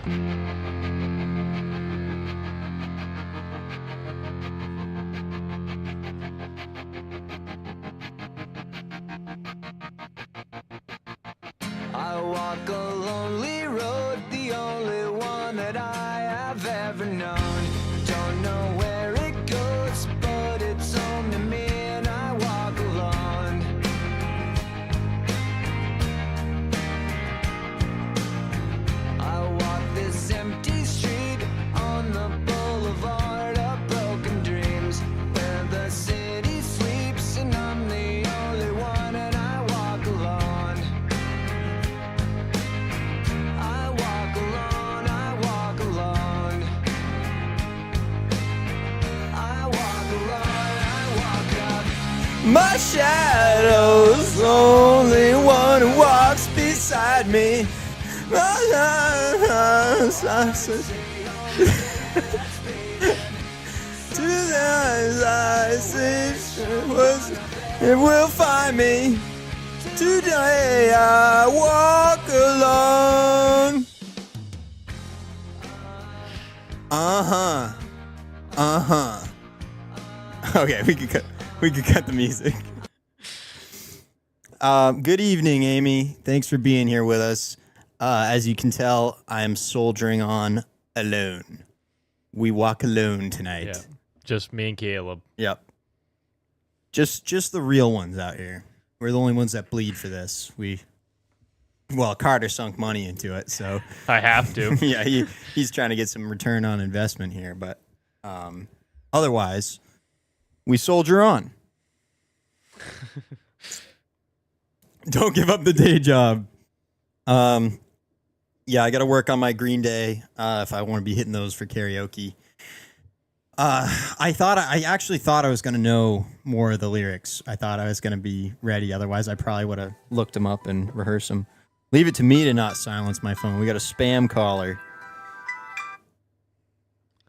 I walk a lonely road, the only one that I have ever known. Don't know where it goes, but it's home to me, and I walk alone. I walk this empty street on the boulevard of broken dreams, where the city sleeps and I'm the only one, and I walk alone. I walk alone, I walk alone. I walk alone, I walk up. My shadow's the only one who walks beside me. It will find me. Today I walk alone. Okay, we could cut the music. Good evening, Amy. Thanks for being here with us. As you can tell, I am soldiering on alone. We walk alone tonight. Yeah, just me and Caleb. Yep. Just the real ones out here. We're the only ones that bleed for this. Carter sunk money into it, so I have to. yeah, he's trying to get some return on investment here, but otherwise, we soldier on. Don't give up the day job. Yeah, I got to work on my Green Day if I want to be hitting those for karaoke. I actually thought I was going to know more of the lyrics. I thought I was going to be ready. Otherwise, I probably would have looked them up and rehearsed them. Leave it to me to not silence my phone. We got a spam caller.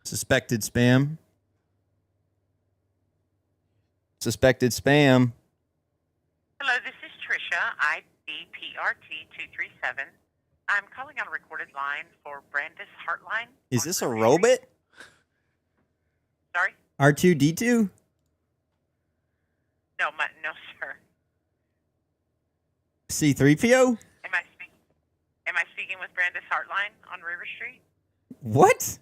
Suspected spam. Suspected spam. Hello, this is Tricia, IDPRT237. I'm calling on a recorded line for Brandis Heartline. Is this a robot? Sorry? R2D2? No, no, sir. C3PO? Am I speaking with Brandis Heartline on River Street? What?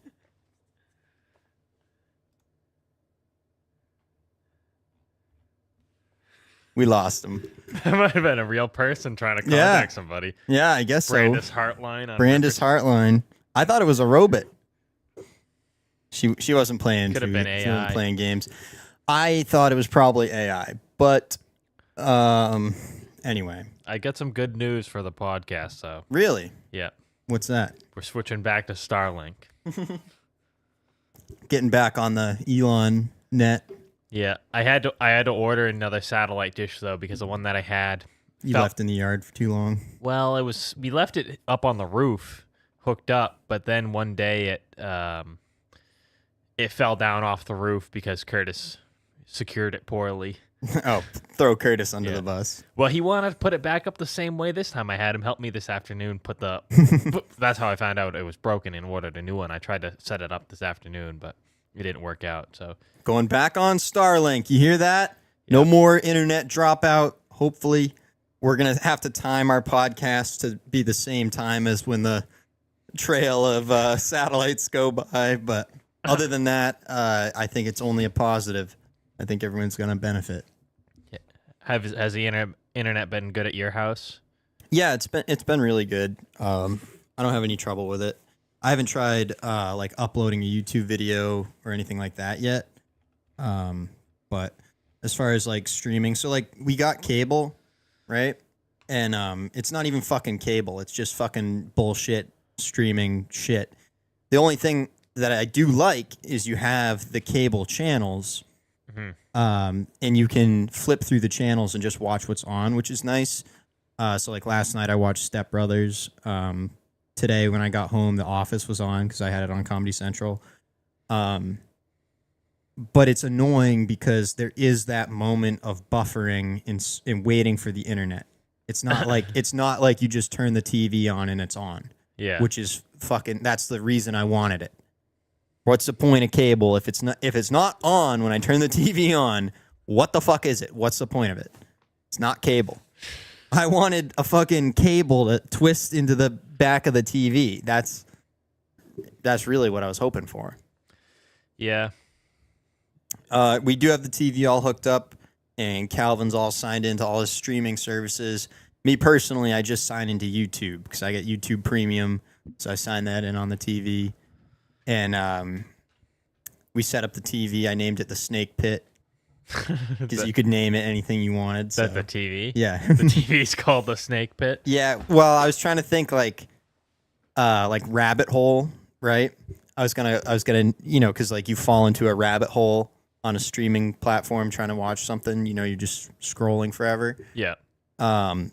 We lost him. That might have been a real person trying to contact somebody. Yeah, I guess Brandis so. Heartline. Brandis Heartline. I thought it was a robot. She wasn't playing. Could have been AI. She wasn't playing games. I thought it was probably AI, but anyway. I got some good news for the podcast, though. Really? Yeah. What's that? We're switching back to Starlink. Getting back on the Elon net. Yeah, I had to order another satellite dish though because the one that I had left in the yard for too long. Well, we left it up on the roof, hooked up, but then one day it fell down off the roof because Curtis secured it poorly. Oh, throw Curtis under the bus. Well, he wanted to put it back up the same way this time. I had him help me this afternoon put the that's how I found out it was broken and ordered a new one. I tried to set it up this afternoon, but it didn't work out. So going back on Starlink, you hear that? Yep. No more internet dropout. Hopefully, we're gonna have to time our podcast to be the same time as when the trail of satellites go by. But other than that, I think it's only a positive. I think everyone's gonna benefit. Yeah. Has the internet been good at your house? Yeah, it's been really good. I don't have any trouble with it. I haven't tried like uploading a YouTube video or anything like that yet. But as far as like streaming, so like we got cable, right? And it's not even fucking cable. It's just fucking bullshit streaming shit. The only thing that I do like is you have the cable channels, and you can flip through the channels and just watch what's on, which is nice. So like last night I watched Step Brothers. Today when I got home, The Office was on because I had it on Comedy Central. But it's annoying because there is that moment of buffering in waiting for the internet. It's not like you just turn the TV on and it's on. Yeah. Which is that's the reason I wanted it. What's the point of cable if it's not on when I turn the TV on? What the fuck is it? What's the point of it? It's not cable. I wanted a fucking cable to twist into the back of the TV. That's really what I was hoping for. Yeah. We do have the TV all hooked up, and Calvin's all signed into all his streaming services. Me personally, I just signed into YouTube because I get YouTube Premium, so I signed that in on the TV. And we set up the TV. I named it the Snake Pit because you could name it anything you wanted. So. The TV? Yeah. The TV's called the Snake Pit? Yeah, well, I was trying to think like rabbit hole, right? I was gonna, because like you fall into a rabbit hole on a streaming platform trying to watch something, you're just scrolling forever. Yeah. I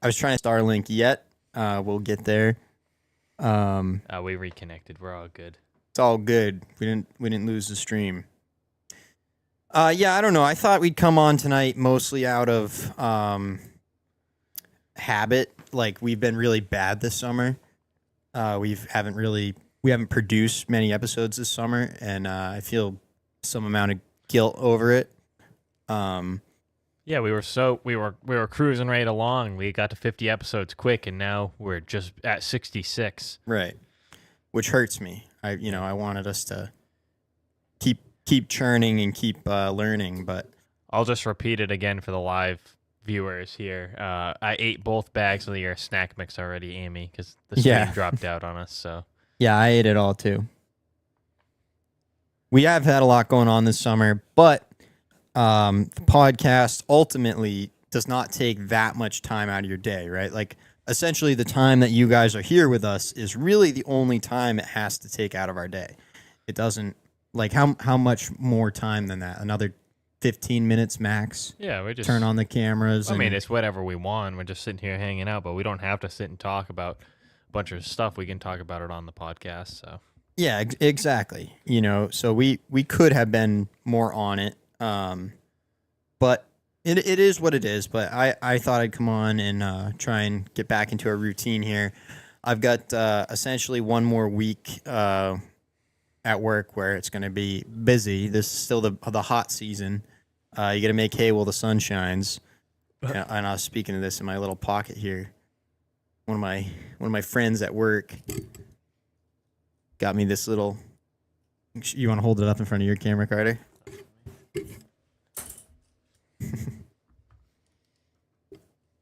was trying to Starlink yet. We'll get there. We reconnected. We're all good. It's all good. We didn't lose the stream. Yeah, I don't know. I thought we'd come on tonight mostly out of habit. Like we've been really bad this summer. We haven't produced many episodes this summer, and I feel some amount of guilt over it. Yeah, we were cruising right along. We got to 50 episodes quick, and now we're just at 66. Right, which hurts me. I wanted us to keep churning and keep learning, but I'll just repeat it again for the live viewers here. I ate both bags of your snack mix already, Amy, because the stream dropped out on us. So yeah, I ate it all too. We have had a lot going on this summer, but the podcast ultimately does not take that much time out of your day, right? Like essentially the time that you guys are here with us is really the only time it has to take out of our day. It doesn't like how much more time than that? Another 15 minutes max. Yeah, we just turn on the cameras. I mean, it's whatever we want. We're just sitting here hanging out, but we don't have to sit and talk about a bunch of stuff. We can talk about it on the podcast. So yeah, exactly. So we could have been more on it. But it is what it is. But I thought I'd come on and try and get back into a routine here. I've got essentially one more week at work where it's going to be busy. This is still the hot season. You got to make hay while the sun shines. And I was speaking of this in my little pocket here. One of my friends at work got me this little. You want to hold it up in front of your camera, Carter?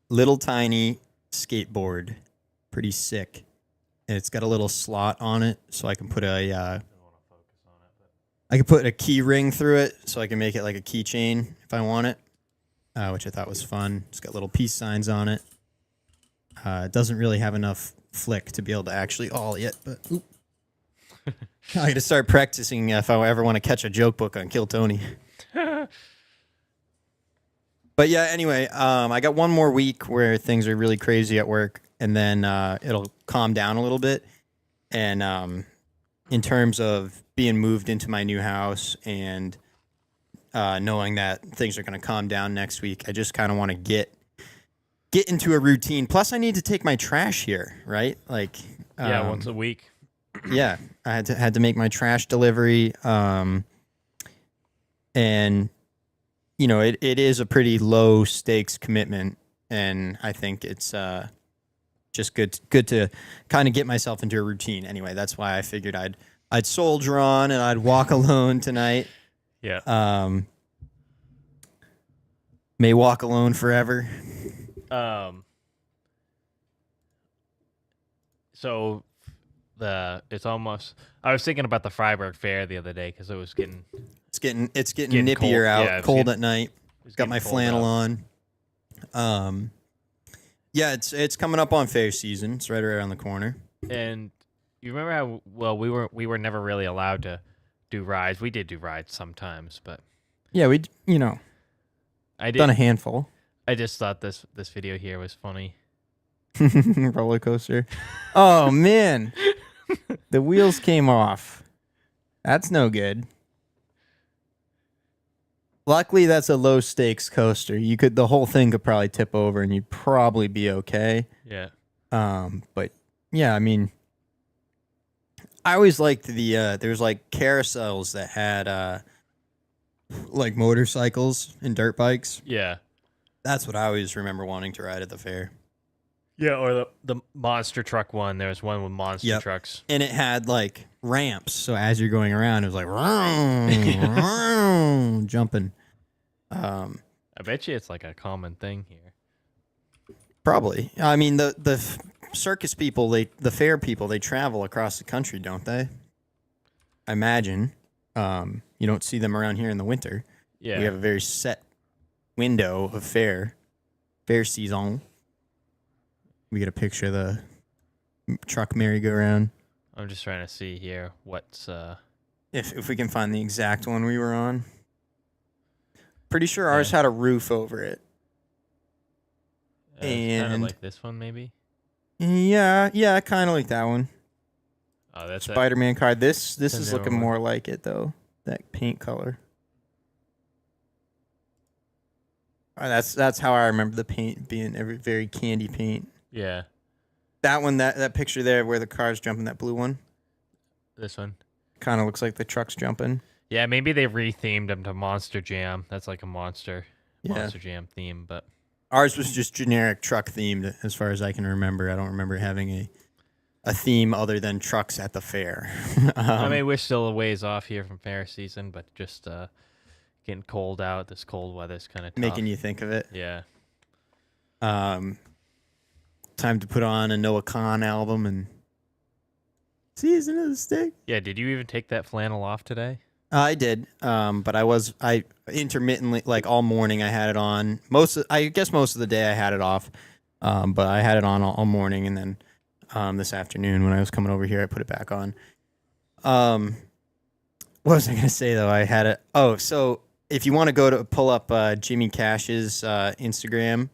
Little tiny skateboard, pretty sick, and it's got a little slot on it, so I can put a key ring through it, so I can make it like a keychain if I want it, which I thought was fun. It's got little peace signs on it. It doesn't really have enough flick to be able to actually ollie it, but I got to start practicing if I ever want to catch a joke book on Kill Tony. But yeah, anyway, I got one more week where things are really crazy at work, and then it'll calm down a little bit. And in terms of being moved into my new house and knowing that things are going to calm down next week, I just kind of want to get into a routine. Plus, I need to take my trash here, right? Like once a week. Yeah, I had to make my trash delivery, and it is a pretty low stakes commitment, and I think it's just good to kind of get myself into a routine. Anyway, that's why I figured I'd soldier on and I'd walk alone tonight. Yeah. May walk alone forever. So it's almost. I was thinking about the Freiburg Fair the other day because it was getting. It's getting nippier cold. out, Yeah, cold at night. Got my flannel out. on. Yeah, it's coming up on fair season. It's right around the corner. And you remember how we were never really allowed to do rides. We did do rides sometimes, but yeah, I did done a handful. I just thought this video here was funny. Roller coaster. Oh man, the wheels came off. That's no good. Luckily, that's a low stakes coaster. The whole thing could probably tip over, and you'd probably be okay. Yeah. But yeah, I mean, I always liked there's like carousels that had like motorcycles and dirt bikes. Yeah. That's what I always remember wanting to ride at the fair. Yeah, or the monster truck one. There was one with monster trucks. And it had like ramps, so as you're going around, it was like vroom, jumping. I bet you it's like a common thing here. Probably. I mean, the circus people, the fair people, they travel across the country, don't they? I imagine. You don't see them around here in the winter. Yeah. We have a very set window of fair season. We get a picture of the truck merry-go-round. I'm just trying to see here what's If we can find the exact one we were on. Pretty sure ours had a roof over it. kind of like this one, maybe. Yeah, kind of like that one. Oh, that's Spider-Man card. This is looking one. more like it though. That paint color. That's how I remember the paint being very candy paint. Yeah. That one, that picture there where the car's jumping, that blue one. This one. Kind of looks like the truck's jumping. Yeah, maybe they rethemed them to Monster Jam. That's like a Monster Jam theme, but ours was just generic truck themed, as far as I can remember. I don't remember having a theme other than trucks at the fair. I mean, we're still a ways off here from fair season, but just getting cold out. This cold weather's kind of tough. Making you think of it. Yeah. Time to put on a Noah Khan album and Season of the Stick. Yeah, did you even take that flannel off today? I did, but I intermittently, like all morning, I had it on. I guess most of the day I had it off, but I had it on all morning, and then this afternoon when I was coming over here, I put it back on. What was I going to say though? I had it. Oh, so if you want to go to pull up Jimmy Cash's Instagram,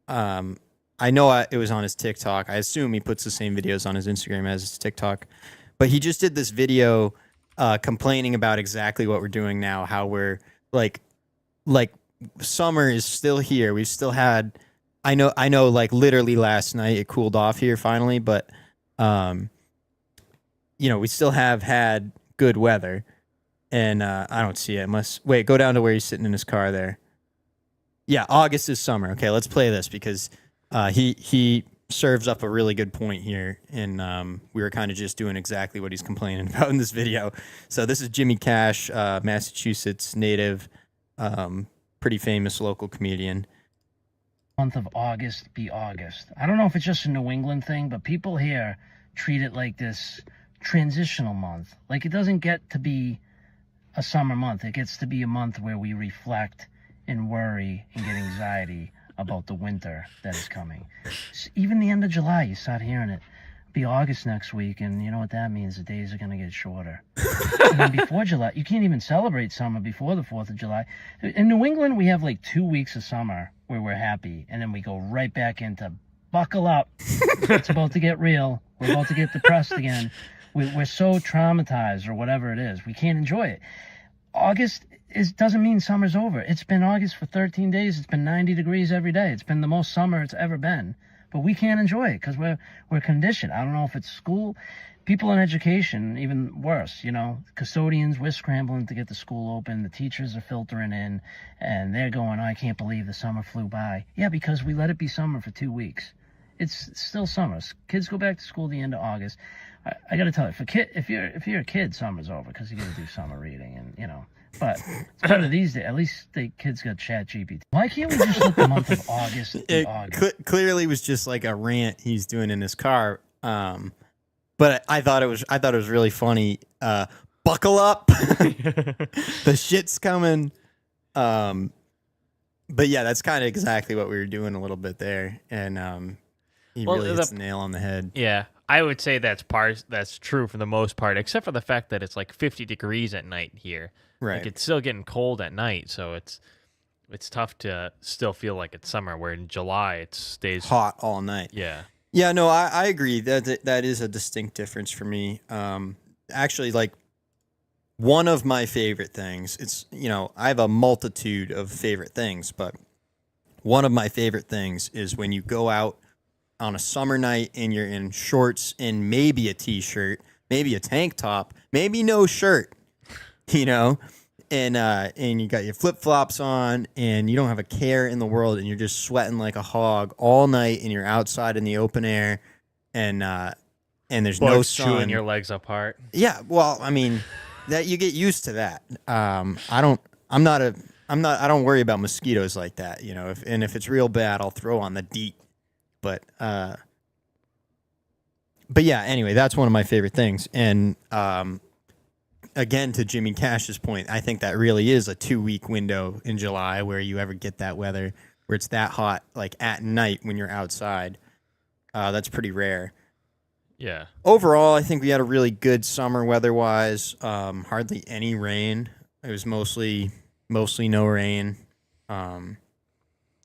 I know it was on his TikTok. I assume he puts the same videos on his Instagram as his TikTok, but he just did this video complaining about exactly what we're doing now. How we're like summer is still here. We've still had. I know. Like literally last night, it cooled off here finally, but we still have had good weather, and I don't see it. Wait, go down to where he's sitting in his car there. Yeah, August is summer. Okay, let's play this because he serves up a really good point here, and we were kind of just doing exactly what he's complaining about in this video. So this is Jimmy Cash, Massachusetts native, pretty famous local comedian. Month of August be August. I don't know if it's just a New England thing, but people here treat it like this transitional month. Like it doesn't get to be a summer month. It gets to be a month where we reflect and worry and get anxiety about the winter that is coming. Even the end of July, you start hearing it. Be August next week, and you know what that means. The days are going to get shorter. And then before July, you can't even celebrate summer before the 4th of July. In New England, we have like 2 weeks of summer where we're happy, and then we go right back into buckle up. It's about to get real. We're about to get depressed again. We're so traumatized or whatever it is. We can't enjoy it. August doesn't mean summer's over. It's been August for 13 days. It's been 90 degrees every day. It's been the most summer it's ever been. But we can't enjoy it because we're conditioned. I don't know if it's school. People in education, even worse, custodians, we're scrambling to get the school open. The teachers are filtering in, and they're going, I can't believe the summer flew by. Yeah, because we let it be summer for 2 weeks. It's still summer. Kids go back to school the end of August. I got to tell you, if you're a kid, summer's over because you got to do summer reading and But it's better these days. At least the kids got ChatGPT. Why can't we just let the month of August be August? Clearly was just like a rant he's doing in his car. But I thought it was really funny. Buckle up, the shit's coming. But yeah, that's kind of exactly what we were doing a little bit there, and he really hits the nail on the head. Yeah, I would say that's true for the most part, except for the fact that it's like 50 degrees at night here. Right, like it's still getting cold at night, so it's tough to still feel like it's summer. Where in July it stays hot all night. Yeah. Yeah, no, I agree. That is a distinct difference for me. Actually, like one of my favorite things. It's I have a multitude of favorite things, but one of my favorite things is when you go out on a summer night and you're in shorts and maybe a t-shirt, maybe a tank top, maybe no shirt, you know, and you got your flip flops on, and you don't have a care in the world, and you're just sweating like a hog all night, and you're outside in the open air, and there's no Bugs sun. chewing your legs apart. Yeah, well, I mean, that you get used to that. I don't worry about mosquitoes like that, you know. If it's real bad, I'll throw on the DEET. But yeah, anyway, that's one of my favorite things. And again, to Jimmy Cash's point, I think that really is a 2-week window in July where you ever get that weather where it's that hot, like at night when you're outside. That's pretty rare. Yeah. Overall, I think we had a really good summer weather-wise. Hardly any rain. It was mostly no rain.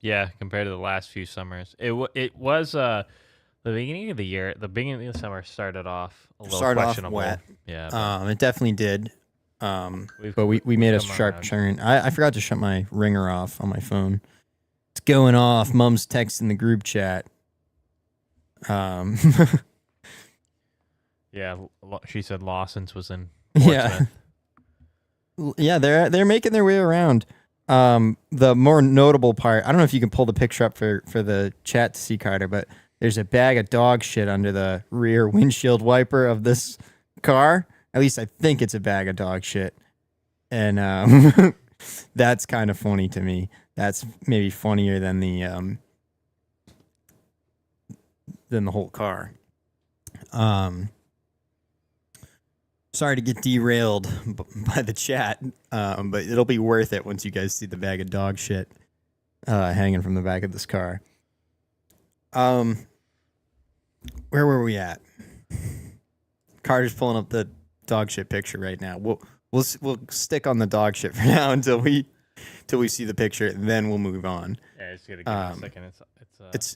Yeah, compared to the last few summers. It was the beginning of the year. The beginning of the summer started off a little questionable. Wet. Yeah. It definitely did. But we made a sharp turn. I forgot to shut my ringer off on my phone. It's going off. Mom's texting the group chat. Yeah, she said Lawson's was in Yeah. Portsmouth. Yeah, they're making their way around. The more notable part, I don't know if you can pull the picture up for the chat to see, Carter, but there's a bag of dog shit under the rear windshield wiper of this car. At least I think it's a bag of dog shit. And that's kind of funny to me. That's maybe funnier than the whole car. Sorry to get derailed by the chat, but it'll be worth it once you guys see the bag of dog shit hanging from the back of this car. Where were we at? Carter's pulling up the dog shit picture right now. We'll stick on the dog shit for now until we see the picture, and then we'll move on. Yeah, it's gonna give it a second.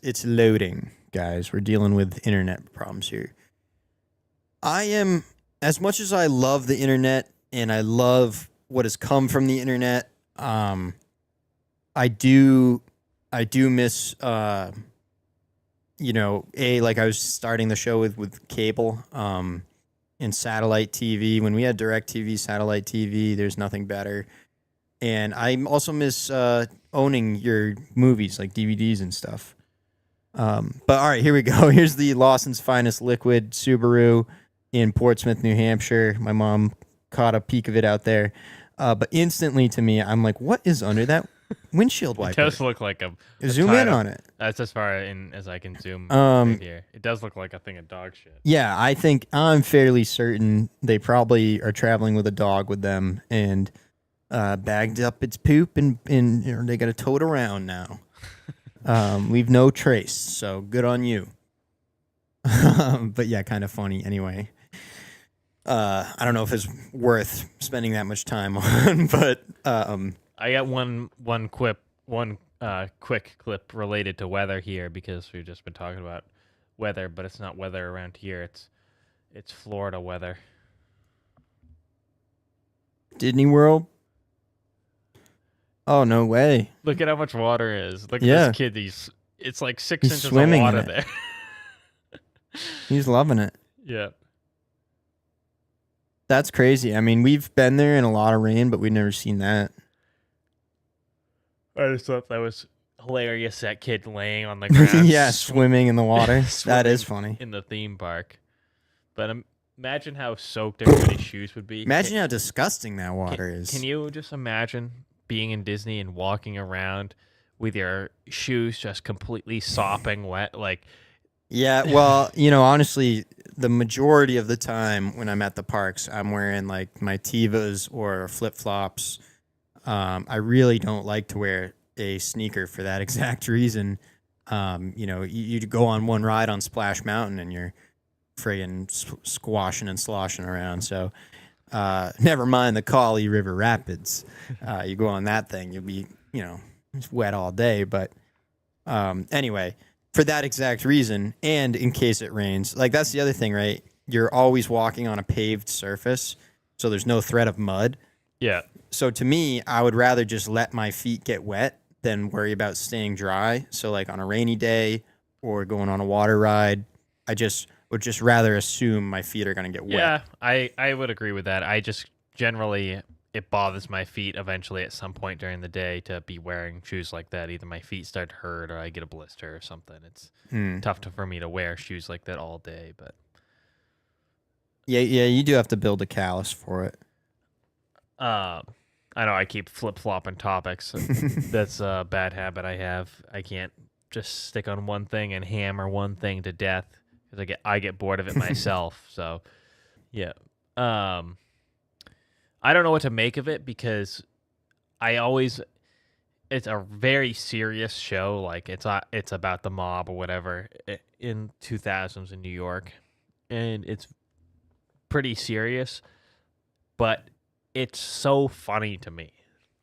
It's loading, guys. We're dealing with internet problems here. I am, as much as I love the internet and I love what has come from the internet, I do miss like I was starting the show with cable and satellite TV. When we had DirecTV, satellite TV, there's nothing better. And I also miss owning your movies, like DVDs and stuff. But all right, here we go. Here's the Lawson's Finest Liquid Subaru in Portsmouth, New Hampshire. My mom caught a peek of it out there. But instantly to me, I'm like, what is under that windshield wiper? It does look like a zoom in on it. That's as far in as I can zoom right here. It does look like a thing of dog shit. Yeah, I'm fairly certain they probably are traveling with a dog with them and bagged up its poop and they got to tow it around now. Leave no trace, so good on you. But yeah, kind of funny anyway. I don't know if it's worth spending that much time on, but I got one quick clip related to weather here because we've just been talking about weather, but it's not weather around here. It's Florida weather. Disney World. Oh, no way. Look at how much water is. Look at this kid. It's like 6 He's inches of swimming water in it. there. He's loving it. Yeah. That's crazy. I mean, we've been there in a lot of rain, but we've never seen that. I just thought that was hilarious. That kid laying on the ground. Yeah, swimming in the water. That is funny. In the theme park. But imagine how soaked everybody's shoes would be. Imagine how disgusting that water is. Can you just imagine being in Disney and walking around with your shoes just completely sopping wet? Like, yeah, well, honestly, the majority of the time when I'm at the parks, I'm wearing like my Tevas or flip-flops. I really don't like to wear a sneaker for that exact reason. You go on one ride on Splash Mountain and you're friggin' squashing and sloshing around. So never mind the Kali River Rapids. You go on that thing, you'll be, it's wet all day. But anyway, for that exact reason, and in case it rains, like that's the other thing, right? You're always walking on a paved surface, so there's no threat of mud. yeah. So to me, I would rather just let my feet get wet than worry about staying dry. So like on a rainy day or going on a water ride, I just would just rather assume my feet are going to get wet. Yeah, I would agree with that. I just generally, it bothers my feet eventually at some point during the day to be wearing shoes like that. Either my feet start to hurt or I get a blister or something. It's tough for me to wear shoes like that all day. But Yeah, you do have to build a callus for it. I know I keep flip-flopping topics. That's a bad habit I have. I can't just stick on one thing and hammer one thing to death because I get bored of it myself. So, yeah. I don't know what to make of it because it's a very serious show. Like it's about the mob or whatever in 2000s in New York, and it's pretty serious, but it's so funny to me.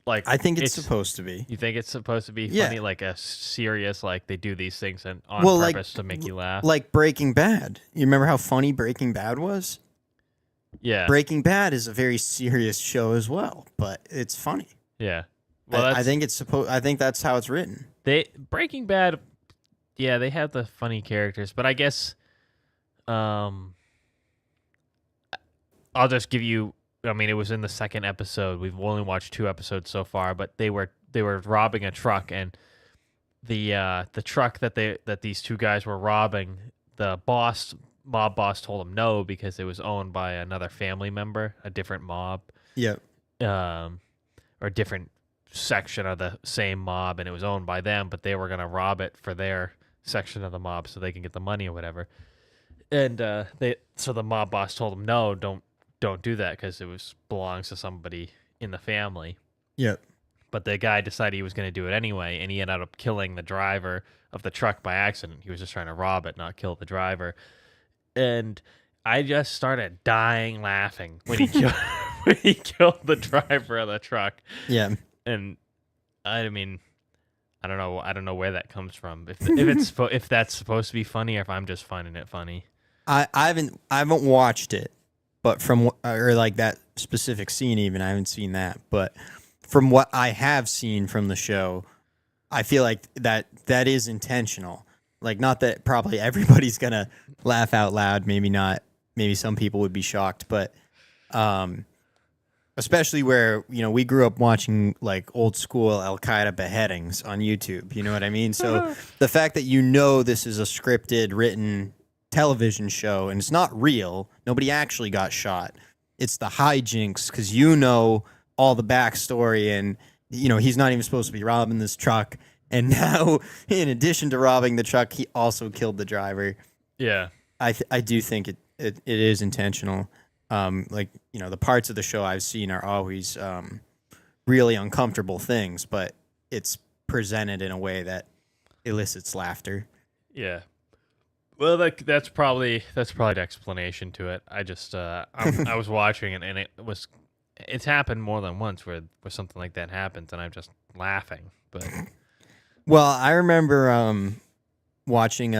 Like I think it's supposed to be. You think it's supposed to be Yeah. funny, like a serious, like they do these things on Well, purpose to make you laugh? Like Breaking Bad. You remember how funny Breaking Bad was? Yeah, Breaking Bad is a very serious show as well, but it's funny. yeah. Well, I think it's supposed. I think that's how it's written. Breaking Bad, yeah, they have the funny characters, but I guess, I'll just give you. I mean, it was in the second episode. We've only watched 2 episodes so far, but they were robbing a truck, and the truck that these 2 guys were robbing, the mob boss told them no because it was owned by another family member, a different mob, Yep. or a different section of the same mob, and it was owned by them, but they were gonna rob it for their section of the mob so they can get the money or whatever. And so the mob boss told them no, don't do that because it belongs to somebody in the family. Yep. But the guy decided he was going to do it anyway, and he ended up killing the driver of the truck by accident. He was just trying to rob it, not kill the driver. And I just started dying laughing when he killed when he killed the driver of the truck. Yeah. And I mean, I don't know where that comes from. If that's supposed to be funny, or if I'm just finding it funny. I haven't watched it, but or like that specific scene even, I haven't seen that. But from what I have seen from the show, I feel like that is intentional. Like, not that probably everybody's gonna laugh out loud. Maybe not. Maybe some people would be shocked, but especially where, we grew up watching like old school Al Qaeda beheadings on YouTube. You know what I mean? So the fact that this is a scripted, written television show and it's not real, nobody actually got shot. It's the hijinks because all the backstory, and he's not even supposed to be robbing this truck. And now, in addition to robbing the truck, he also killed the driver. Yeah, I do think it is intentional. The parts of the show I've seen are always really uncomfortable things, but it's presented in a way that elicits laughter. yeah. Well, that's probably the explanation to it. I just I was watching it, and it's happened more than once where something like that happens, and I'm just laughing. But well, I remember watching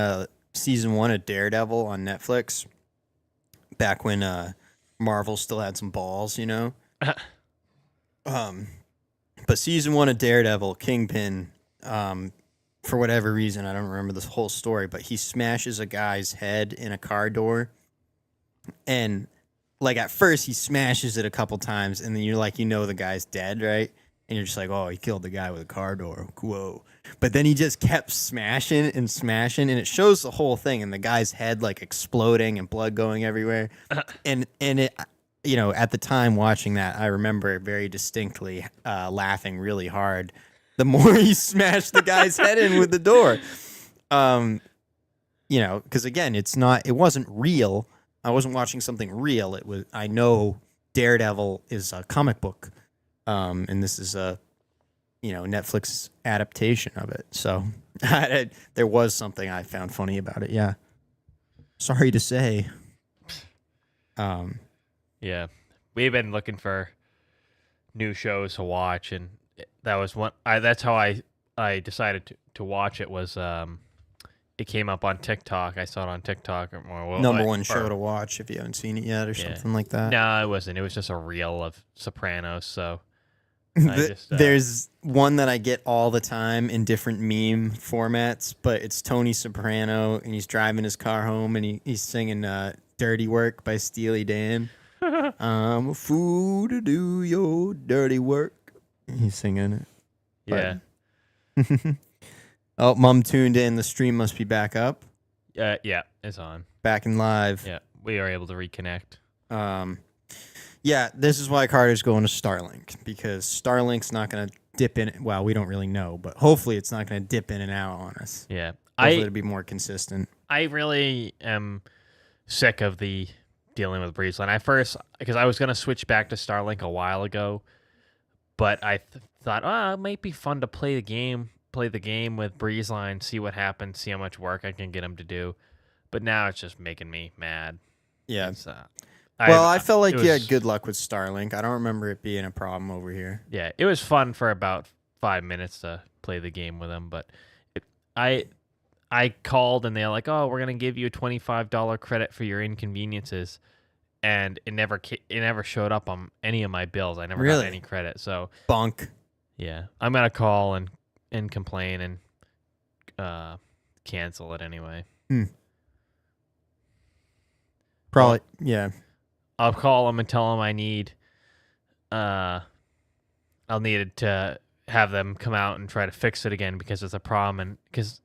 season 1 of Daredevil on Netflix back when Marvel still had some balls, But season 1 of Daredevil, Kingpin, for whatever reason, I don't remember this whole story, but he smashes a guy's head in a car door. And like at first he smashes it a couple times, and then you're like, the guy's dead, right? And you're just like, oh, he killed the guy with a car door. Whoa. But then he just kept smashing, and it shows the whole thing, and the guy's head like exploding and blood going everywhere. And it, at the time watching that, I remember very distinctly laughing really hard the more he smashed the guy's head in with the door. Because again, it wasn't real. I wasn't watching something real. I know Daredevil is a comic book. And this is a, Netflix adaptation of it. So there was something I found funny about it. Yeah. Sorry to say. yeah, we've been looking for new shows to watch, and that was one. That's how I decided to watch it. Was it came up on TikTok? I saw it on TikTok. Number one show to watch if you haven't seen it yet, or something like that. No, it wasn't. It was just a reel of Sopranos. So There's one that I get all the time in different meme formats, but it's Tony Soprano, and he's driving his car home, and he's singing "Dirty Work" by Steely Dan. I'm a fool to do your dirty work. He's singing it. Yeah. Oh, Mom tuned in. The stream must be back up. Yeah, it's on. Back in live. Yeah, we are able to reconnect. Yeah, this is why Carter's going to Starlink, because Starlink's not going to dip in. Well, we don't really know, but hopefully it's not going to dip in and out on us. Yeah. Hopefully it'll be more consistent. I really am sick of the dealing with Breezeline. Because I was going to switch back to Starlink a while ago, but I thought, it might be fun to play the game with Breezeline, see what happens, see how much work I can get him to do. But now it's just making me mad. Yeah. I felt like you had good luck with Starlink. I don't remember it being a problem over here. Yeah, it was fun for about 5 minutes to play the game with him, but I called and they're like, "Oh, we're gonna give you a $25 credit for your inconveniences," and it never showed up on any of my bills. I never got any credit. So bunk. Yeah, I'm gonna call and complain and cancel it anyway. Probably, yeah. I'll call them and tell them I'll need to have them come out and try to fix it again because it's a problem, and because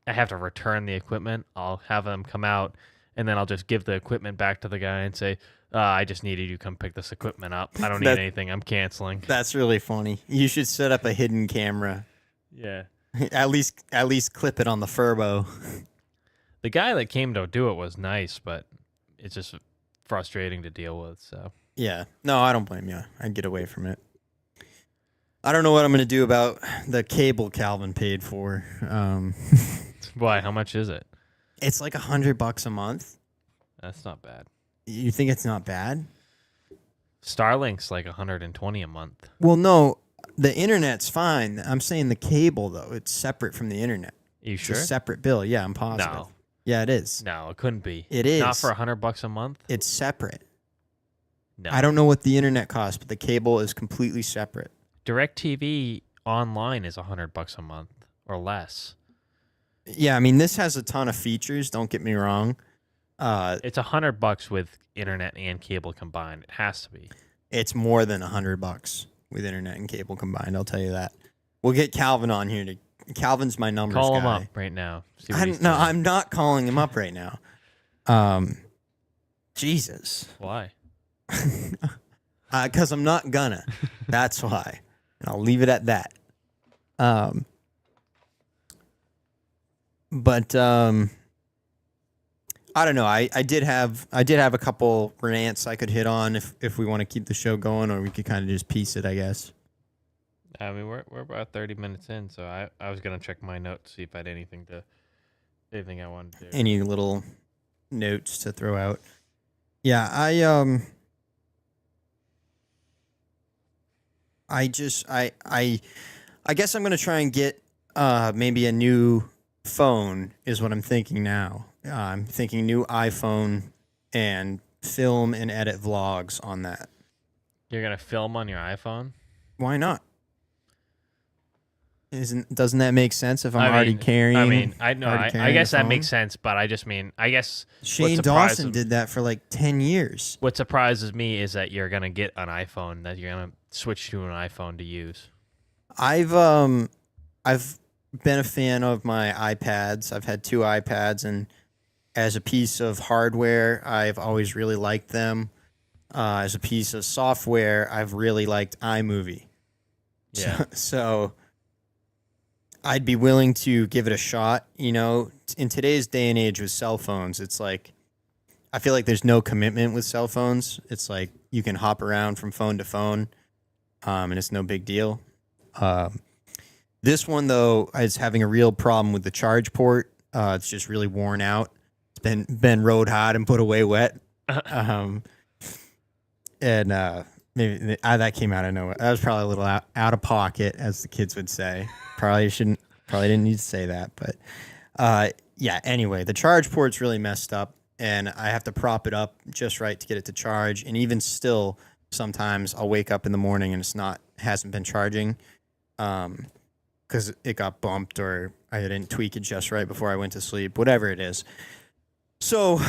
I have to return the equipment, I'll have them come out, and then I'll just give the equipment back to the guy and say, I just needed you to come pick this equipment up. I don't need anything. I'm canceling. That's really funny. You should set up a hidden camera. Yeah. At least clip it on the furbo. The guy that came to do it was nice, but it's just frustrating to deal with. So yeah, no, I don't blame you. I'd get away from it. I don't know what I'm going to do about the cable Calvin paid for. Why? How much is it? It's like $100 a month. That's not bad. You think it's not bad? Starlink's like $120 a month. Well, no, the internet's fine. I'm saying the cable though, it's separate from the internet. You sure? It's a separate bill. Yeah, I'm positive. No. Yeah, it is. No, it couldn't be. It is. Not for $100 a month? It's separate. No. I don't know what the internet costs, but the cable is completely separate. DirecTV online is $100 a month or less. Yeah, I mean, this has a ton of features. Don't get me wrong. It's $100 with internet and cable combined. It has to be. It's more than $100 with internet and cable combined. I'll tell you that. We'll get Calvin on here. Calvin's my numbers guy. Call him up right now. I'm not calling him up right now. Jesus. Why? Because I'm not gonna. That's why. And I'll leave it at that. But I don't know. I did have a couple rants I could hit on if we want to keep the show going, or we could kind of just piece it, I guess. I mean, we're about 30 minutes in, so I was gonna check my notes, see if I had anything I wanted to do. Any little notes to throw out? Yeah, I guess I'm gonna try and get maybe a new phone is what I'm thinking now. I'm thinking new iPhone and film and edit vlogs on that. You're gonna film on your iPhone? Why not? Doesn't that make sense if I'm already carrying? I guess that makes sense, but I just mean, I guess Shane Dawson did that for like 10 years. What surprises me is that you're gonna get an iPhone, that you're gonna switch to an iPhone to use. I've been a fan of my iPads. I've had 2 iPads, and as a piece of hardware, I've always really liked them. As a piece of software, I've really liked iMovie. Yeah. So I'd be willing to give it a shot. You know, in today's day and age with cell phones, it's like, I feel like there's no commitment with cell phones. It's like you can hop around from phone to phone, and it's no big deal. This one, though, is having a real problem with the charge port. It's just really worn out. It's been rode hot and put away wet. Maybe that came out of nowhere. That was probably a little out of pocket, as the kids would say. Probably didn't need to say that. But yeah, anyway, the charge port's really messed up, and I have to prop it up just right to get it to charge. And even still, sometimes I'll wake up in the morning and hasn't been charging, because it got bumped or I didn't tweak it just right before I went to sleep, whatever it is. So,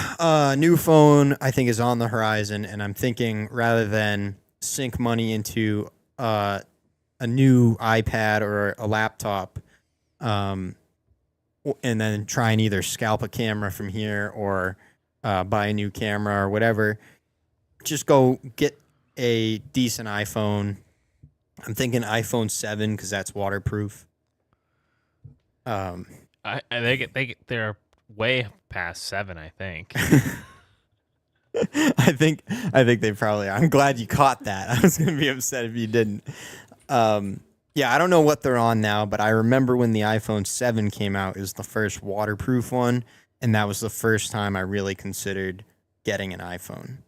new phone I think is on the horizon, and I'm thinking rather than sink money into a new iPad or a laptop, and then try and either scalp a camera from here or buy a new camera or whatever, just go get a decent iPhone. I'm thinking iPhone 7 because that's waterproof. They're way past 7, I think. I think they probably are. I'm glad you caught that. I was gonna be upset if you didn't. Yeah, I don't know what they're on now, but I remember when the iPhone 7 came out, it was the first waterproof one, and that was the first time I really considered getting an iPhone.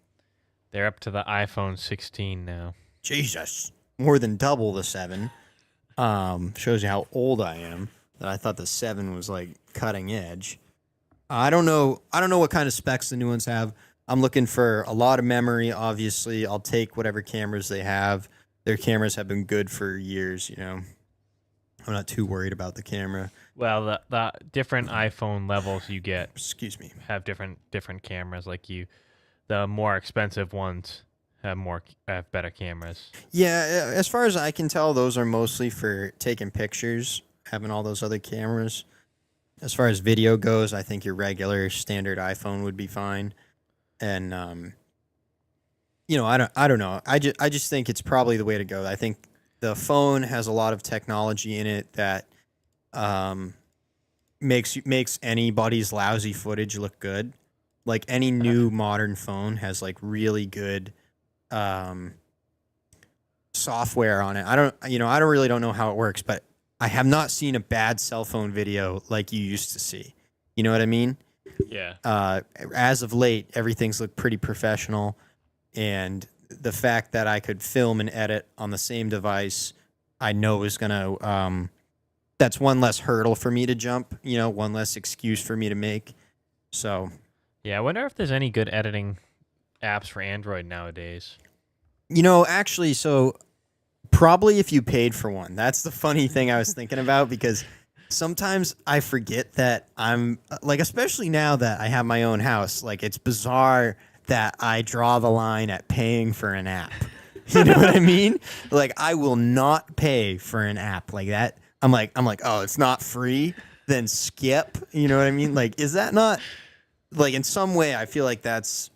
They're up to the iPhone 16 now. Jesus, more than double the 7. Shows you how old I am. That I thought the 7 was like cutting edge. I don't know what kind of specs the new ones have. I'm looking for a lot of memory. Obviously, I'll take whatever cameras they have. Their cameras have been good for years. I'm not too worried about the camera. Well, the different iPhone levels you get, Excuse me, have different cameras. Like the more expensive ones have better cameras. Yeah, as far as I can tell, those are mostly for taking pictures, having all those other cameras. As far as video goes, I think your regular standard iPhone would be fine. And I don't know. I just think it's probably the way to go. I think the phone has a lot of technology in it that makes anybody's lousy footage look good. Like any new modern phone has like really good software on it. I don't really don't know how it works, but I have not seen a bad cell phone video like you used to see. You know what I mean? Yeah. As of late, everything's looked pretty professional, and the fact that I could film and edit on the same device, I know is gonna that's one less hurdle for me to jump. One less excuse for me to make. So, yeah, I wonder if there's any good editing apps for Android nowadays. Actually, so probably if you paid for one. That's the funny thing I was thinking about, because sometimes I forget that I'm like, especially now that I have my own house, like it's bizarre that I draw the line at paying for an app. You know what I mean? Like I will not pay for an app like that. I'm like, oh, it's not free, then skip. You know what I mean? Like, is that not like in some way? I feel like that's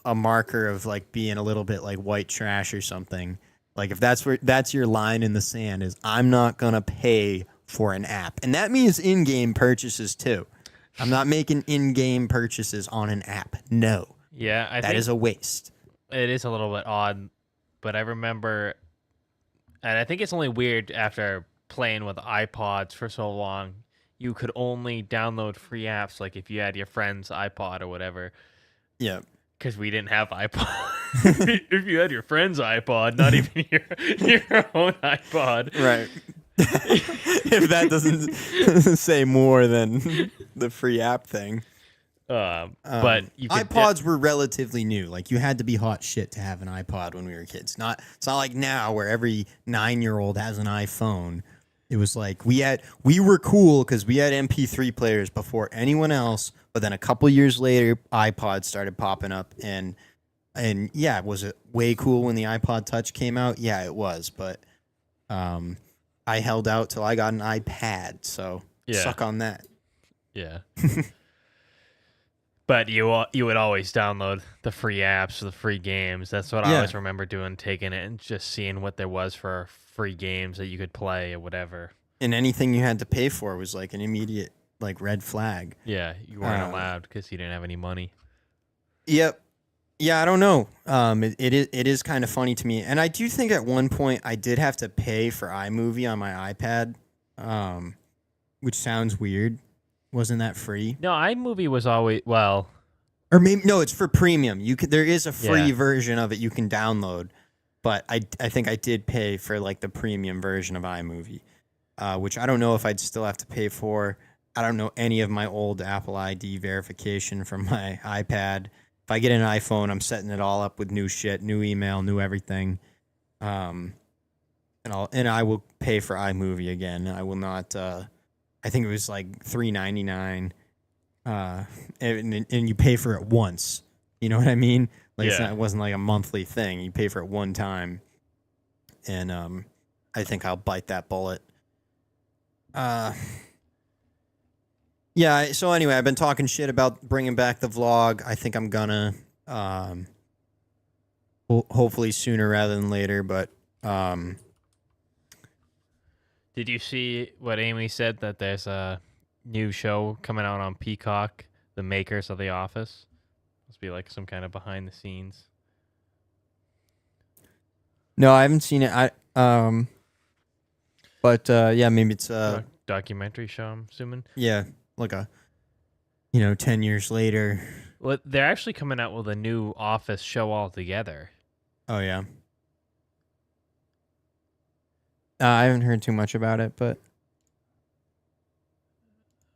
a marker of like being a little bit like white trash or something. Like if that's your line in the sand, is I'm not gonna pay for an app, and that means in-game purchases too. I'm not making in-game purchases on an app. No. Yeah, I that think is a waste. it is a little bit odd, but I remember, and I think it's only weird after playing with iPods for so long. You could only download free apps, like if you had your friend's iPod or whatever. Yeah. Because we didn't have iPod. If you had your friend's iPod, not even your own iPod. Right. If that doesn't say more than the free app thing. But you could iPods were relatively new. Like you had to be hot shit to have an iPod when we were kids. It's not like now where every 9-year-old has an iPhone. It was like we were cool because we had MP3 players before anyone else. But then a couple years later, iPods started popping up, and yeah, was it way cool when the iPod Touch came out? Yeah, it was. But I held out till I got an iPad, so suck on that. Yeah. But you would always download the free apps, the free games. That's what I always remember doing, taking it and just seeing what there was for free games that you could play or whatever. And anything you had to pay for was like an immediate like red flag. Yeah, you weren't allowed because you didn't have any money. Yep. Yeah, I don't know. It is kind of funny to me, and I do think at one point I did have to pay for iMovie on my iPad, which sounds weird. Wasn't that free? No, iMovie was always or maybe no, it's for premium. There is a free version of it you can download, but I think I did pay for like the premium version of iMovie, which I don't know if I'd still have to pay for. I don't know any of my old Apple ID verification from my iPad. if I get an iPhone, I'm setting it all up with new shit, new email, new everything. And I will pay for iMovie again. I will not. I think it was like $3.99, and you pay for it once. You know what I mean? Like it wasn't like a monthly thing. You pay for it one time, and I think I'll bite that bullet. Yeah. So anyway, I've been talking shit about bringing back the vlog. I think I'm gonna, hopefully sooner rather than later. But did you see what Amy said, that there's a new show coming out on Peacock, the makers of The Office? Must be like some kind of behind the scenes. No, I haven't seen it. But yeah, maybe it's A documentary show, I'm assuming. yeah, like 10 years later. Well, they're actually coming out with a new Office show altogether. Oh yeah. I haven't heard too much about it, but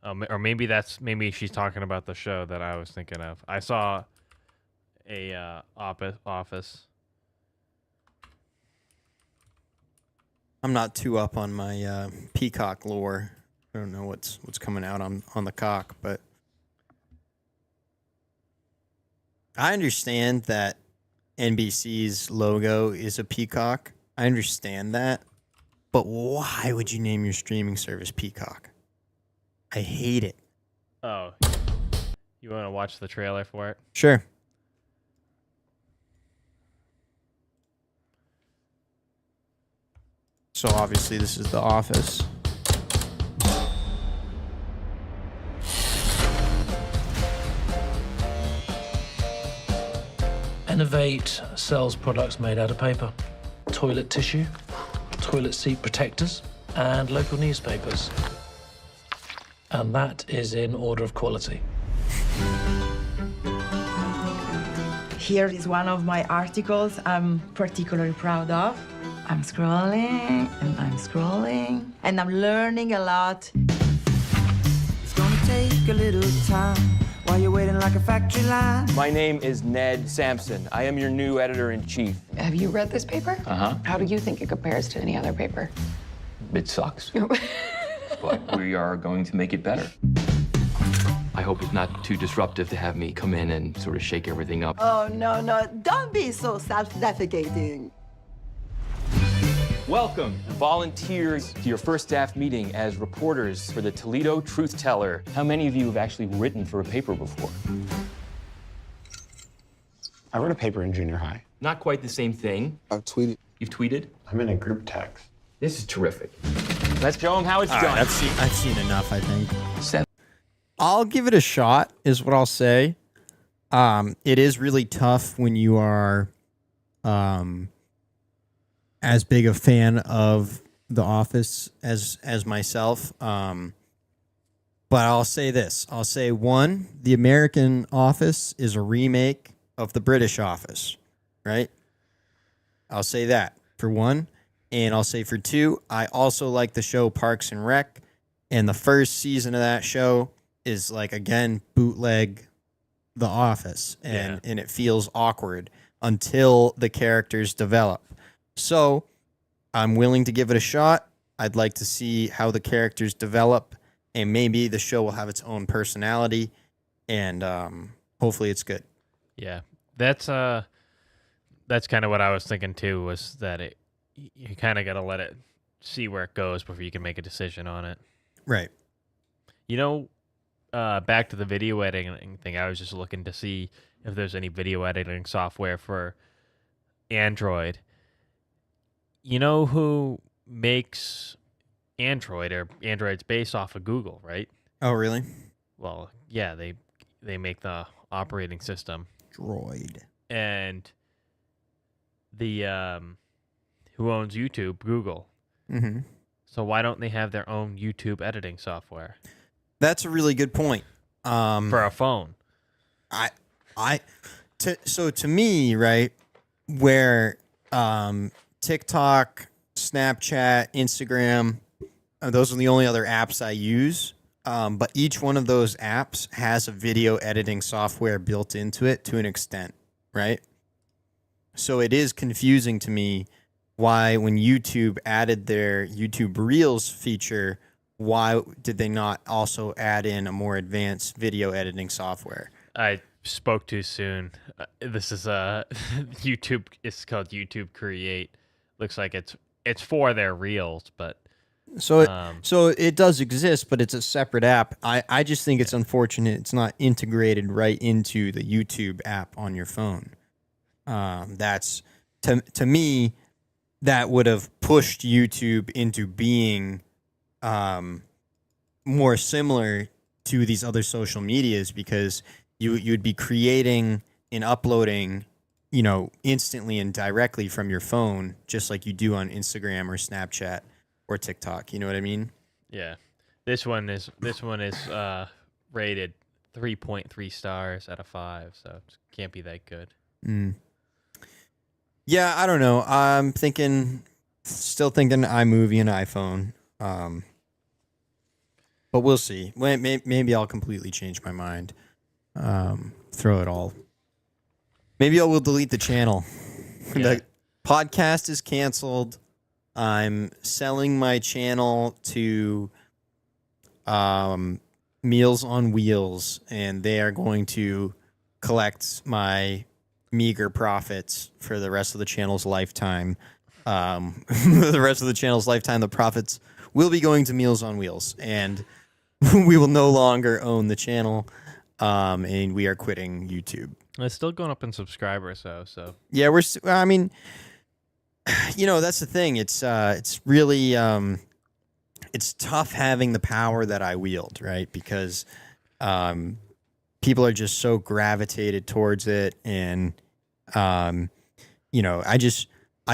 Or maybe she's talking about the show that I was thinking of. I saw a Office. I'm not too up on my Peacock lore. I don't know what's coming out on the cock, but I understand that NBC's logo is a peacock. I understand that. But why would you name your streaming service Peacock? I hate it. Oh. You want to watch the trailer for it? Sure. So obviously this is The Office. Innovate sells products made out of paper, toilet tissue, toilet seat protectors, and local newspapers. And that is in order of quality. Here is one of my articles I'm particularly proud of. I'm scrolling, and I'm scrolling, and I'm learning a lot. It's gonna take a little time while you're waiting like a factory line. My name is Ned Sampson. I am your new editor-in-chief. Have you read this paper? Uh-huh. How do you think it compares to any other paper? It sucks. But we are going to make it better. I hope it's not too disruptive to have me come in and sort of shake everything up. Oh, no, don't be so self-defecating. Welcome, volunteers, to your first staff meeting as reporters for the Toledo Truth Teller. How many of you have actually written for a paper before? I wrote a paper in junior high. Not quite the same thing. I've tweeted. You've tweeted? I'm in a group text. This is terrific. Let's show them how it's done. Right, I've seen enough, I think. 7. I'll give it a shot, is what I'll say. It is really tough when you are as big a fan of The Office as myself. But I'll say this. I'll say, one, the American Office is a remake of the British Office, right? I'll say that, for one. And I'll say, for two, I also like the show Parks and Rec. And the first season of that show is, like, again, bootleg The Office. And it feels awkward until the characters develop. So I'm willing to give it a shot. I'd like to see how the characters develop, and maybe the show will have its own personality, and hopefully it's good. Yeah, that's kind of what I was thinking too. Was that you kind of got to let it see where it goes before you can make a decision on it. Right. You know, back to the video editing thing. I was just looking to see if there's any video editing software for Android. You know who makes Android, or Android's based off of Google, right? Oh, really? Well, yeah, they make the operating system. Droid. And the who owns YouTube? Google. Mm-hmm. So why don't they have their own YouTube editing software? That's a really good point. For a phone. So to me, right, where TikTok, Snapchat, Instagram, those are the only other apps I use. but each one of those apps has a video editing software built into it to an extent, right? So it is confusing to me why when YouTube added their YouTube Reels feature, why did they not also add in a more advanced video editing software? I spoke too soon. This is YouTube. It's called YouTube Create. Looks like it's for their Reels, but so it does exist, but it's a separate app. I just think it's unfortunate it's not integrated right into the YouTube app on your phone. That's to me that would have pushed YouTube into being more similar to these other social medias, because you'd be creating and uploading, instantly and directly from your phone, just like you do on Instagram or Snapchat or TikTok. You know what I mean? yeah, this one is rated 3.3 stars out of 5, so it can't be that good. Yeah, I don't know. I'm still thinking iMovie and iPhone. But we'll see. Maybe I'll completely change my mind. Throw it all. Maybe I will delete the channel. Yeah. The podcast is canceled. I'm selling my channel to Meals on Wheels, and they are going to collect my meager profits for the rest of the channel's lifetime. The rest of the channel's lifetime, the profits will be going to Meals on Wheels, and we will no longer own the channel, and we are quitting YouTube. It's still going up in subscribers, though. So yeah, that's the thing. It's really it's tough having the power that I wield, right? Because people are just so gravitated towards it, and I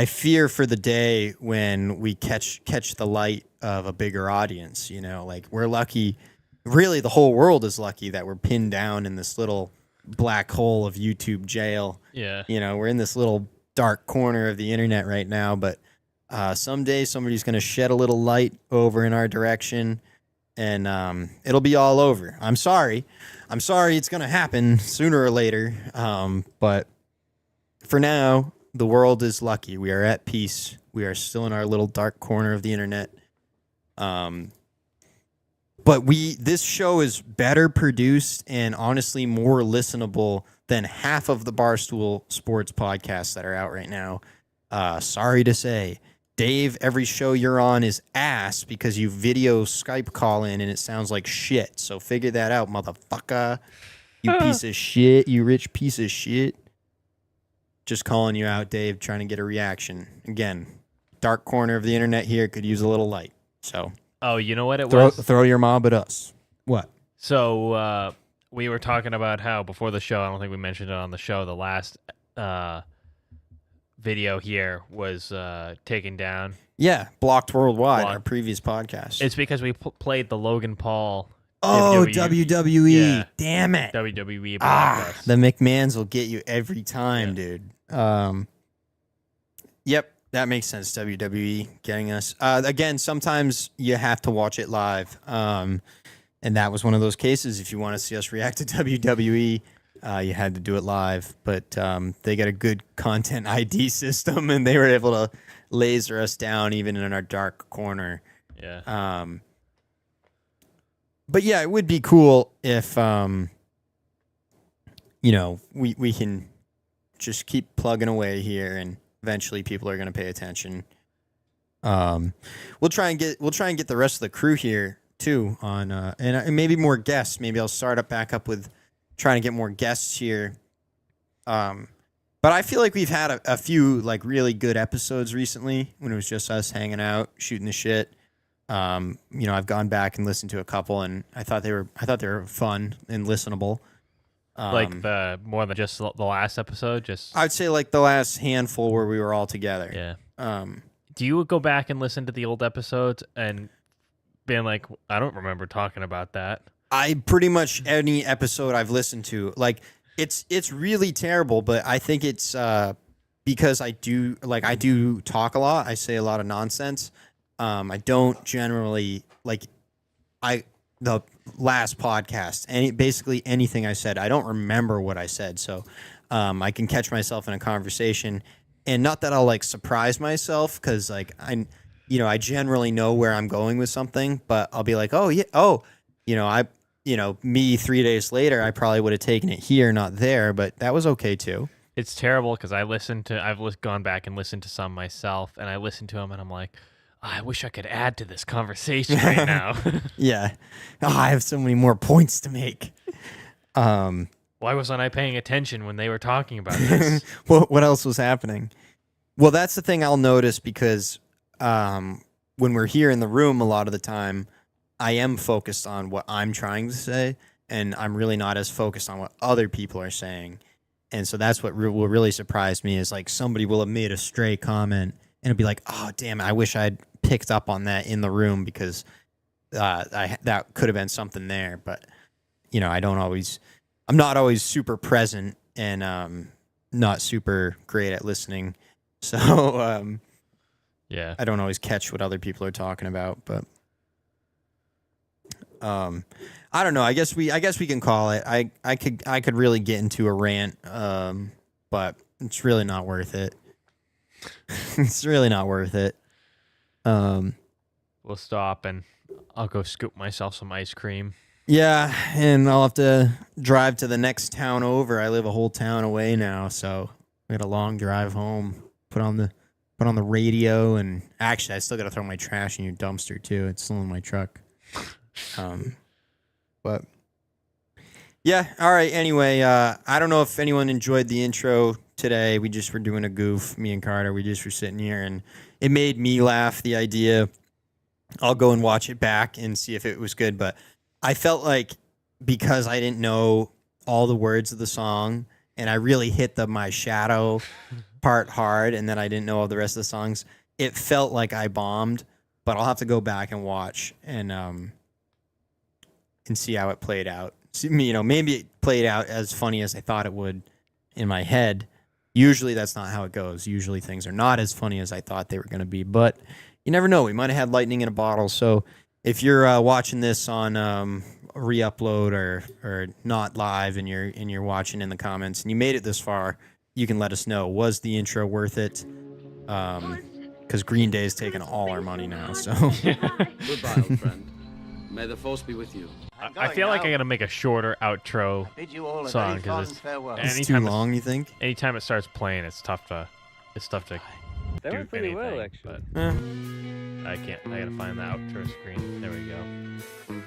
fear for the day when we catch the light of a bigger audience. Like, we're lucky. Really, the whole world is lucky that we're pinned down in this little black hole of YouTube jail. yeah, We're in this little dark corner of the internet right now, but someday somebody's going to shed a little light over in our direction, and it'll be all over. I'm sorry it's going to happen sooner or later, but for now, the world is lucky. We are at peace. We are still in our little dark corner of the internet. But this show is better produced and honestly more listenable than half of the Barstool Sports podcasts that are out right now. Sorry to say. Dave, every show you're on is ass because you video Skype call in and it sounds like shit. So figure that out, motherfucker. You piece of shit. You rich piece of shit. Just calling you out, Dave, trying to get a reaction. Again, dark corner of the internet here, could use a little light. So, oh, you know what it was? Throw your mob at us. What? So we were talking about how before the show, I don't think we mentioned it on the show, the last video here was taken down. Yeah, blocked worldwide, our previous podcast. It's because we played the Logan Paul. Oh, WWE. Yeah. Damn it. WWE blocked us. The McMahons will get you every time, dude. Yep, that makes sense, WWE getting us. Again, sometimes you have to watch it live. And that was one of those cases. If you want to see us react to WWE, you had to do it live. But they got a good content ID system, and they were able to laser us down even in our dark corner. Yeah. But yeah, it would be cool if, we can just keep plugging away here, and eventually people are going to pay attention. We'll try and get the rest of the crew here too on, and maybe more guests. Maybe I'll start back up with trying to get more guests here. But I feel like we've had a few like really good episodes recently when it was just us hanging out, shooting the shit. I've gone back and listened to a couple, and I thought they were fun and listenable. Like more than just the last episode, I'd say like the last handful where we were all together. Yeah. Do you go back and listen to the old episodes and being like, I don't remember talking about that? I pretty much any episode I've listened to, like it's really terrible, but I think it's because I do talk a lot. I say a lot of nonsense. I don't generally the last podcast. Basically anything I said, I don't remember what I said. So I can catch myself in a conversation, and not that I'll like surprise myself, because like I generally know where I'm going with something, but I'll be like, oh yeah, me 3 days later, I probably would have taken it here, not there, but that was okay too. It's terrible because I've gone back and listened to some myself, and I listen to them and I'm like, oh, I wish I could add to this conversation right now. Yeah. Oh, I have so many more points to make. Why wasn't I paying attention when they were talking about this? What else was happening? Well, that's the thing I'll notice, because when we're here in the room, a lot of the time, I am focused on what I'm trying to say, and I'm really not as focused on what other people are saying. And so that's what will really surprise me, is like somebody will have made a stray comment and it'll be like, oh, damn, I wish I'd picked up on that in the room, because that could have been something there. But, I'm not always super present, and not super great at listening. So, yeah, I don't always catch what other people are talking about, but I don't know. I guess we can call it. I could really get into a rant, but it's really not worth it. It's really not worth it. We'll stop and I'll go scoop myself some ice cream. Yeah, and I'll have to drive to the next town over. I live a whole town away now, so we had a long drive home. Put on the radio, and actually, I still got to throw my trash in your dumpster too. It's still in my truck. But yeah, all right. Anyway, I don't know if anyone enjoyed the intro today. We just were doing a goof, me and Carter. We just were sitting here, and it made me laugh, the idea. I'll go and watch it back and see if it was good, but I felt like, because I didn't know all the words of the song, and I really hit my shadow part hard, and then I didn't know all the rest of the songs, it felt like I bombed. But I'll have to go back and watch and see how it played out. Maybe it played out as funny as I thought it would in my head. Usually that's not how it goes. Usually things are not as funny as I thought they were going to be. But you never know. We might have had lightning in a bottle. So if you're watching this on re-upload or not live, and you're watching in the comments and you made it this far, you can let us know. Was the intro worth it? Because Green Day is taking all our money now. So Goodbye, old friend. May the force be with you. I feel like I gotta make a shorter outro song, because it's too long. You think? Anytime it starts playing, it's tough to That do went pretty anything. well, actually. But I can't. I gotta find the outro screen. There we go.